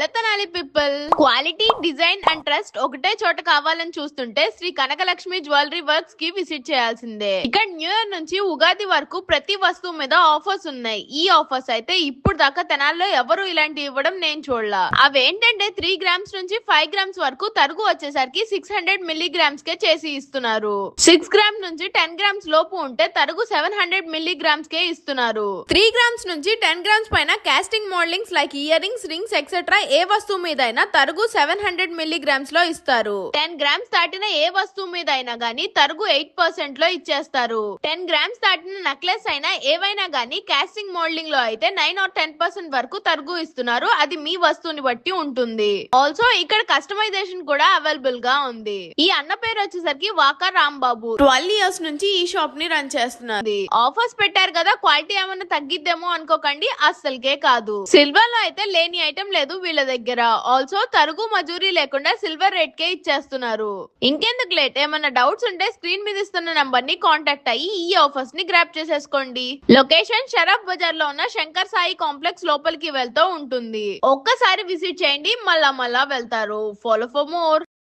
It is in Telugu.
హలతనాలి people, quality, design and trust ఒకటే చోట కావాలని చూస్తుంటే శ్రీ కనకలక్ష్మి జ్యువెలరీ వర్క్స్ కి విజిట్ చేయాల్సిందే. ఇక్కడ న్యూ ఇయర్ నుంచి ఉగాది వరకు ప్రతి వస్తువు మీద ఆఫర్స్ ఉన్నాయి. ఈ ఆఫర్స్ అయితే ఇప్పుడు దాకా తెనాల్లో ఎవరు ఇలాంటి ఇవ్వడం నేను చూడలా. అవేంటంటే 3 గ్రామ్స్ నుంచి 5 గ్రామ్స్ వరకు తరుగు వచ్చేసరికి 600 మిల్లీగ్రామ్స్ కే చేసి ఇస్తున్నారు. 6 గ్రామ్స్ నుంచి 10 గ్రామ్స్ లోపు ఉంటే తరుగు 700 మిల్లీగ్రామ్స్ కే ఇస్తున్నారు. 3 గ్రామ్స్ నుంచి 10 గ్రామ్స్ పైన casting modelings like earrings, rings etcetera ఏ వస్తువు మీద అయినా తరుగు 700 మిల్లీగ్రామ్స్ లో ఇస్తారు. 10 గ్రామ్స్ దాటిన ఏ వస్తువు మీద అయినా గానీ తరుగు 8% లో ఇచ్చేస్తారు. 10 గ్రామ్స్ దాటిన నెక్లెస్ అయినా ఏవైనా గానీ కాస్టింగ్ మోడలింగ్ లో అయితే 9 or 10% వరకు తరుగు ఇస్తున్నారు. అది మీ వస్తువుని బట్టి ఉంటుంది. ఆల్సో ఇక్కడ కస్టమైజేషన్ కూడా అవైలబుల్ గా ఉంది. ఈ అన్న పేరు వచ్చేసరికి వాకా రాంబాబు. 12 ఇయర్స్ నుంచి ఈ షాప్ ని రన్ చేస్తున్నారు. ఆఫర్స్ పెట్టారు కదా, క్వాలిటీ ఏమన్నా తగ్గిద్దేమో అనుకోకండి, అస్సలకే కాదు. సిల్వర్ లో అయితే లేని ఐటమ్ లేదు వీళ్ళ దగ్గర. ఆల్సో తరుగు మజూరీ లేకుండా సిల్వర్ రేట్ కే ఇచ్చేస్తున్నారు. ఇంకెందుకు లేట్, ఏమన్నా డౌట్స్ ఉంటే స్క్రీన్ మీద ఇస్తున్న నంబర్ ని కాంటాక్ట్ అయ్యి ఈ ఆఫర్స్ ని గ్రాప్ చేసేసుకోండి. లొకేషన్ షరఫ్ బజార్ లో ఉన్న శంకర్ సాయి కాంప్లెక్స్ లోపలికి వెళ్తూ ఉంటుంది. ఒక్కసారి విజిట్ చేయండి, మళ్ళా వెళ్తారు. Follow for more.